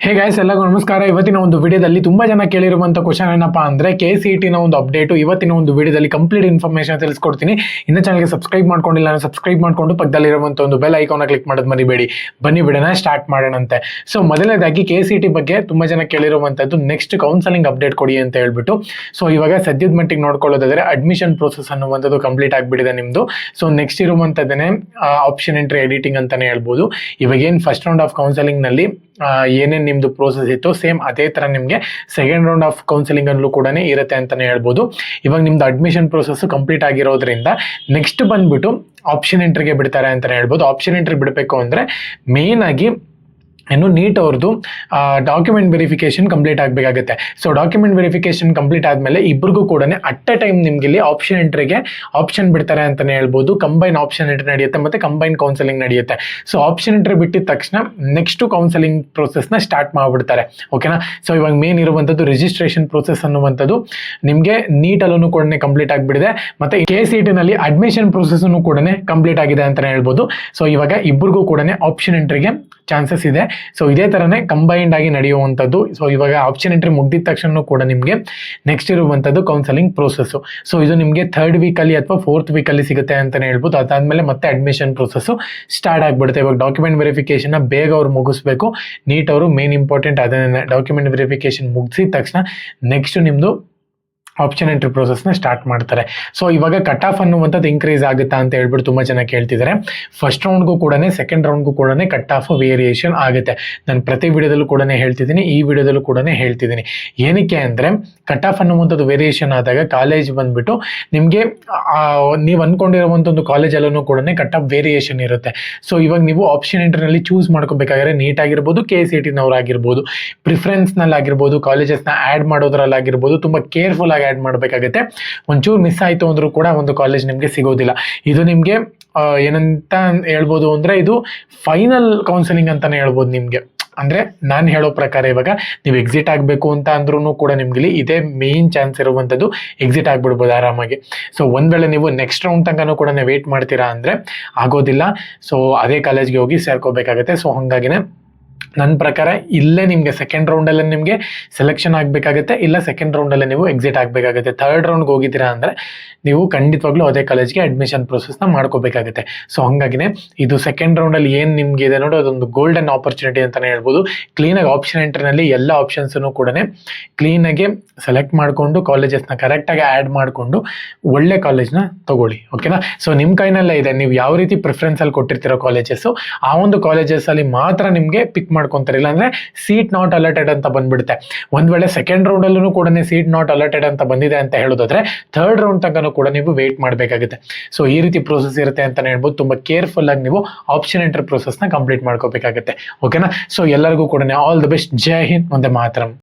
Hey guys, ಎಲ್ಲರಿಗೂ ನಮಸ್ಕಾರ. ಇವತ್ತಿನ ಒಂದು ವಿಡಿಯೋದಲ್ಲಿ ತುಂಬಾ ಜನ ಕೇಳಿರುವಂತ ಕ್ವಶನ್ ಏನಪ್ಪಾ ಅಂದ್ರೆ KCET ನ ಒಂದು ಅಪ್ಡೇಟ್. ಇವತ್ತಿನ ಒಂದು ವಿಡಿಯೋದಲ್ಲಿ ಕಂಪ್ಲೀಟ್ ಇನ್ಫಾರ್ಮೇಶನ್ ತಿಳಿಸ್ಕೊಡ್ತೀನಿ. ಇನ್ನ ಚಾನಲ್ಗೆ ಸಬ್ಸ್ಕ್ರೈಬ್ ಮಾಡ್ಕೊಂಡಿಲ್ಲ ಅಂದ್ರೆ ಸಬ್ಸ್ಕ್ರೈಬ್ ಮಾಡ್ಕೊಂಡು ಪಕ್ಕದಲ್ಲಿರುವಂತ ಒಂದು ಬೆಲ್ ಐಕಾನ್ ಕ್ಲಿಕ್ ಮಾಡೋದು ಮರಿಬೇಡಿ. ಬನ್ನಿ ವಿಡಿಯೋನ ಸ್ಟಾರ್ಟ್ ಮಾಡೋಣಂತೆ. ಸೊ ಮೊದಲನೇದಾಗಿ KCET ಬಗ್ಗೆ ತುಂಬಾ ಜನ ಕೇಳಿರುವಂತದ್ದು ನೆಕ್ಸ್ಟ್ ಕೌನ್ಸಲಿಂಗ್ ಅಪ್ಡೇಟ್ ಕೊಡಿ ಅಂತ ಹೇಳ್ಬಿಟ್ಟು. ಸೊ ಇವಾಗ ಸದ್ಯದ ಮಟ್ಟಿಗೆ ನೋಡ್ಕೊಳ್ಳೋದಾದ್ರೆ ಅಡ್ಮಿಷನ್ ಪ್ರೋಸೆಸ್ ಅನ್ನುವಂಥದ್ದು ಕಂಪ್ಲೀಟ್ ಆಗಿಬಿಟ್ಟಿದೆ ನಿಮ್ದು. ಸೊ ನೆಕ್ಸ್ಟ್ ಇರುವಂತದ್ದೇನೆ ಆಪ್ಷನ್ ಎಂಟ್ರಿ ಎಡಿಟಿಂಗ್ ಅಂತಾನೆ ಹೇಳ್ಬೋದು. ಇವಾಗ ಏನ್ ಫಸ್ಟ್ ರೌಂಡ್ ಆಫ್ ಕೌನ್ಸಲಿಂಗ್ ನಲ್ಲಿ ಏನೇನು ನಿಮ್ದು ಪ್ರೋಸೆಸ್ ಇತ್ತು ಸೇಮ್ ಅದೇ ತರ ನಿಮಗೆ ಸೆಕೆಂಡ್ ರೌಂಡ್ ಆಫ್ ಕೌನ್ಸಿಲಿಂಗ್ ಅಲ್ಲೂ ಕೂಡ ಇರುತ್ತೆ ಅಂತಾನೆ ಹೇಳ್ಬೋದು. ಇವಾಗ ನಿಮ್ದು ಅಡ್ಮಿಷನ್ ಪ್ರೋಸೆಸ್ ಕಂಪ್ಲೀಟ್ ಆಗಿರೋದ್ರಿಂದ ನೆಕ್ಸ್ಟ್ ಬಂದ್ಬಿಟ್ಟು ಆಪ್ಷನ್ ಎಂಟ್ರಿಗೆ ಬಿಡ್ತಾರೆ ಅಂತಾನೆ ಹೇಳ್ಬೋದು. ಆಪ್ಷನ್ ಎಂಟ್ರಿ ಬಿಡಬೇಕು ಅಂದ್ರೆ ಮೇನ್ ಆಗಿ ಇನ್ನು ನೀಟ್ ಅವ್ರದ್ದು ಡಾಕ್ಯುಮೆಂಟ್ ವೆರಿಫಿಕೇಶನ್ ಕಂಪ್ಲೀಟ್ ಆಗಬೇಕಾಗುತ್ತೆ. ಸೊ ಡಾಕ್ಯುಮೆಂಟ್ ವೆರಿಫಿಕೇಶನ್ ಕಂಪ್ಲೀಟ್ ಆದಮೇಲೆ ಇಬ್ಬರಿಗೂ ಕೂಡ ಅಟ್ ಎ ಟೈಮ್ ನಿಮ್ಗೆ ಇಲ್ಲಿ ಆಪ್ಷನ್ ಎಂಟ್ರಿಗೆ ಆಪ್ಷನ್ ಬಿಡ್ತಾರೆ ಅಂತಾನೆ ಹೇಳ್ಬೋದು. ಕಂಬೈನ್ ಆಪ್ಷನ್ ಎಂಟ್ರಿ ನಡೆಯುತ್ತೆ ಮತ್ತೆ ಕಂಬೈನ್ ಕೌನ್ಸಲಿಂಗ್ ನಡೆಯುತ್ತೆ. ಸೊ ಆಪ್ಷನ್ ಎಂಟ್ರಿ ಬಿಟ್ಟಿದ ತಕ್ಷಣ ನೆಕ್ಸ್ಟ್ ಕೌನ್ಸಲಿಂಗ್ ಪ್ರೋಸೆಸ್ನ ಸ್ಟಾರ್ಟ್ ಮಾಡಿಬಿಡ್ತಾರೆ. ಓಕೆನಾ. ಸೊ ಇವಾಗ ಮೇನ್ ಇರುವಂಥದ್ದು ರಿಜಿಸ್ಟ್ರೇಷನ್ ಪ್ರೋಸೆಸ್ ಅನ್ನುವಂಥದ್ದು ನಿಮಗೆ ನೀಟಲ್ಲೂ ಕೂಡ ಕಂಪ್ಲೀಟ್ ಆಗಿಬಿಟ್ಟಿದೆ. ಮತ್ತೆ KCET ನಲ್ಲಿ ಅಡ್ಮಿಷನ್ ಪ್ರೋಸೆಸ್ ಕೂಡ ಕಂಪ್ಲೀಟ್ ಆಗಿದೆ ಅಂತಾನೆ ಹೇಳ್ಬೋದು. ಸೊ ಇವಾಗ ಇಬ್ಬರಿಗೂ ಕೂಡ ಆಪ್ಷನ್ ಎಂಟ್ರಿಗೆ ಚಾನ್ಸಸ್ ಇದೆ. ಸೊ ಇದೇ ತರನೇ ಕಂಬೈನ್ಡ್ ಆಗಿ ನಡೆಯುವಂಥದ್ದು. ಸೊ ಇವಾಗ ಆಪ್ಷನ್ ಎಂಟ್ರಿ ಮುಗಿದ ತಕ್ಷಣ ಕೂಡ ನಿಮಗೆ ನೆಕ್ಸ್ಟ್ ಇರುವಂಥದ್ದು ಕೌನ್ಸಲಿಂಗ್ ಪ್ರೋಸೆಸ್. ಸೊ ಇದು ನಿಮಗೆ 3rd ವೀಕಲ್ಲಿ ಅಥವಾ 4th ವೀಕಲ್ಲಿ ಸಿಗುತ್ತೆ ಅಂತಾನೆ ಹೇಳ್ಬೋದು. ಅದಾದ್ಮೇಲೆ ಮತ್ತೆ ಅಡ್ಮಿಷನ್ ಪ್ರೋಸೆಸ್ ಸ್ಟಾರ್ಟ್ ಆಗಿಬಿಡುತ್ತೆ. ಇವಾಗ ಡಾಕ್ಯುಮೆಂಟ್ ವೆರಿಫಿಕೇಶನ್ ಬೇಗ ಅವ್ರು ಮುಗಿಸ್ಬೇಕು. ನೀಟ್ ಅವರು ಮೇನ್ ಇಂಪಾರ್ಟೆಂಟ್ ಅದನ್ನೇ ಡಾಕ್ಯುಮೆಂಟ್ ವೆರಿಫಿಕೇಶನ್ ಮುಗಿಸಿದ ತಕ್ಷಣ ನೆಕ್ಸ್ಟ್ ನಿಮ್ದು ಆಪ್ಷನ್ ಎಂಟ್ರಿ ಪ್ರೋಸೆಸ್ನ ಸ್ಟಾರ್ಟ್ ಮಾಡ್ತಾರೆ. ಸೊ ಇವಾಗ ಕಟ್ ಆಫ್ ಅನ್ನುವಂಥದ್ದು ಇನ್ಕ್ರೀಸ್ ಆಗುತ್ತಾ ಅಂತ ಹೇಳ್ಬಿಟ್ಟು ತುಂಬ ಜನ ಕೇಳ್ತಿದ್ದಾರೆ. ಫಸ್ಟ್ ರೌಂಡ್ಗೂ ಕೂಡ ಸೆಕೆಂಡ್ ರೌಂಡ್ಗೂ ಕೂಡ ಕಟ್ ಆಫ್ ವೇರಿಯೇಷನ್ ಆಗುತ್ತೆ. ನಾನು ಪ್ರತಿ ವಿಡಿಯೋದಲ್ಲೂ ಕೂಡ ಹೇಳ್ತಿದ್ದೀನಿ, ಈ ವಿಡಿಯೋದಲ್ಲೂ ಕೂಡ ಹೇಳ್ತಿದ್ದೀನಿ. ಏನಕ್ಕೆ ಅಂದರೆ ಕಟ್ ಆಫ್ ಅನ್ನುವಂಥದ್ದು ವೇರಿಯೇಷನ್ ಆದಾಗ ಕಾಲೇಜ್ ಬಂದ್ಬಿಟ್ಟು ನಿಮಗೆ ನೀವು ಅಂದ್ಕೊಂಡಿರುವಂಥ ಒಂದು ಕಾಲೇಜಲ್ಲೂ ಕೂಡ ಕಟ್ ಆಫ್ ವೇರಿಯೇಷನ್ ಇರುತ್ತೆ. ಸೊ ಇವಾಗ ನೀವು ಆಪ್ಷನ್ ಎಂಟ್ರಿನಲ್ಲಿ ಚೂಸ್ ಮಾಡ್ಕೋಬೇಕಾದ್ರೆ ನೀಟ್ ಆಗಿರ್ಬೋದು, KCET ಪ್ರಿಫರೆನ್ಸ್ನಲ್ಲಿ ಆಗಿರ್ಬೋದು, ಕಾಲೇಜಸ್ನ ಆ್ಯಡ್ ಮಾಡೋದ್ರಲ್ಲಾಗಿರ್ಬೋದು ತುಂಬ ಕೇರ್ಫುಲ್ ಆಗಿ ಆ್ಯಡ್ ಮಾಡಬೇಕಾಗುತ್ತೆ. ಒಂಚೂರು ಮಿಸ್ ಆಯಿತು ಅಂದರೂ ಕೂಡ ಒಂದು ಕಾಲೇಜ್ ನಿಮಗೆ ಸಿಗೋದಿಲ್ಲ. ಇದು ನಿಮಗೆ ಏನಂತ ಹೇಳ್ಬೋದು ಅಂದರೆ ಇದು ಫೈನಲ್ ಕೌನ್ಸಿಲಿಂಗ್ ಅಂತಾನೆ ಹೇಳ್ಬೋದು ನಿಮಗೆ. ಅಂದರೆ ನಾನು ಹೇಳೋ ಪ್ರಕಾರ ಇವಾಗ ನೀವು ಎಕ್ಸಿಟ್ ಆಗಬೇಕು ಅಂತ ಅಂದ್ರೂ ಕೂಡ ನಿಮ್ಗೆ ಇದೇ ಮೇನ್ ಚಾನ್ಸ್ ಇರುವಂಥದ್ದು, ಎಕ್ಸಿಟ್ ಆಗಿಬಿಡ್ಬೋದು ಆರಾಮಾಗಿ. ಸೊ ಒಂದು ವೇಳೆ ನೀವು ನೆಕ್ಸ್ಟ್ ರೌಂಡ್ ತನಕನೂ ಕೂಡ ವೇಟ್ ಮಾಡ್ತೀರಾ ಅಂದರೆ ಆಗೋದಿಲ್ಲ. ಸೊ ಅದೇ ಕಾಲೇಜ್ಗೆ ಹೋಗಿ ಸೇರ್ಕೋಬೇಕಾಗತ್ತೆ. ಸೊ ಹಾಗಾಗಿನೇ ನನ್ನ ಪ್ರಕಾರ ಇಲ್ಲೇ ನಿಮಗೆ ಸೆಕೆಂಡ್ ರೌಂಡಲ್ಲೇ ನಿಮಗೆ ಸೆಲೆಕ್ಷನ್ ಆಗಬೇಕಾಗುತ್ತೆ, ಇಲ್ಲ ಸೆಕೆಂಡ್ ರೌಂಡಲ್ಲೇ ನೀವು ಎಕ್ಸಿಟ್ ಆಗಬೇಕಾಗುತ್ತೆ. 3rd ರೌಂಡ್ಗೆ ಹೋಗಿದ್ದೀರಾ ಅಂದರೆ ನೀವು ಖಂಡಿತವಾಗ್ಲೂ ಅದೇ ಕಾಲೇಜ್ಗೆ ಅಡ್ಮಿಷನ್ ಪ್ರೊಸೆಸ್ನ ಮಾಡ್ಕೋಬೇಕಾಗುತ್ತೆ. ಸೊ ಹಾಗಾಗಿನೇ ಇದು ಸೆಕೆಂಡ್ ರೌಂಡಲ್ಲಿ ಏನು ನಿಮ್ಗೆ ಇದೆ ನೋಡಿ, ಅದೊಂದು ಗೋಲ್ಡನ್ ಆಪರ್ಚುನಿಟಿ ಅಂತಲೇ ಹೇಳ್ಬೋದು. ಕ್ಲೀನಾಗಿ ಆಪ್ಷನ್ ಎಂಟ್ರಿನಲ್ಲಿ ಎಲ್ಲ ಆಪ್ಷನ್ಸನ್ನು ಕೂಡ ಕ್ಲೀನಾಗಿ ಸೆಲೆಕ್ಟ್ ಮಾಡಿಕೊಂಡು ಕಾಲೇಜಸ್ನ ಕರೆಕ್ಟಾಗಿ ಆ್ಯಡ್ ಮಾಡಿಕೊಂಡು ಒಳ್ಳೆ ಕಾಲೇಜ್ನ ತಗೊಳ್ಳಿ. ಓಕೆನಾ. ಸೊ ನಿಮ್ಮ ಕೈನಲ್ಲೇ ಇದೆ, ನೀವು ಯಾವ ರೀತಿ ಪ್ರಿಫರೆನ್ಸಲ್ಲಿ ಕೊಟ್ಟಿರ್ತಿರೋ ಕಾಲೇಜಸ್ಸು ಆ ಒಂದು ಕಾಲೇಜಸ್ಸಲ್ಲಿ ಮಾತ್ರ ನಿಮಗೆ ಪಿಕ್ ಮಾಡ್ಕೊಂತಾರೆ. ಇಲ್ಲ ಅಂದರೆ ಸೀಟ್ ನಾಟ್ ಅಲರ್ಟೆಡ್ ಅಂತ ಬಂದ್ಬಿಡುತ್ತೆ. ಒಂದು ವೇಳೆ ಸೆಕೆಂಡ್ ರೌಂಡಲ್ಲೂ ಕೂಡ ಸೀಟ್ ನಾಟ್ ಅಲರ್ಟೆಡ್ ಅಂತ ಬಂದಿದೆ ಅಂತ ಹೇಳೋದಾದ್ರೆ 3rd ರೌಂಡ್ ತನಕ ಕೂಡ ನೀವು ವೇಟ್ ಮಾಡಬೇಕಾಗುತ್ತೆ. ಸೊ ಈ ರೀತಿ ಪ್ರೋಸೆಸ್ ಇರುತ್ತೆ ಅಂತಾನೆ ಹೇಳ್ಬೋದು. ತುಂಬ ಕೇರ್ಫುಲ್ ಆಗಿ ನೀವು ಆಪ್ಷನ್ ಎಂಟ್ರಿ ಪ್ರೋಸೆಸ್ನ ಕಂಪ್ಲೀಟ್ ಮಾಡ್ಕೋಬೇಕಾಗುತ್ತೆ. ಓಕೆನಾ. ಸೊ ಎಲ್ಲರಿಗೂ ಕೂಡ all the best. Jai Hind, Vande Mataram.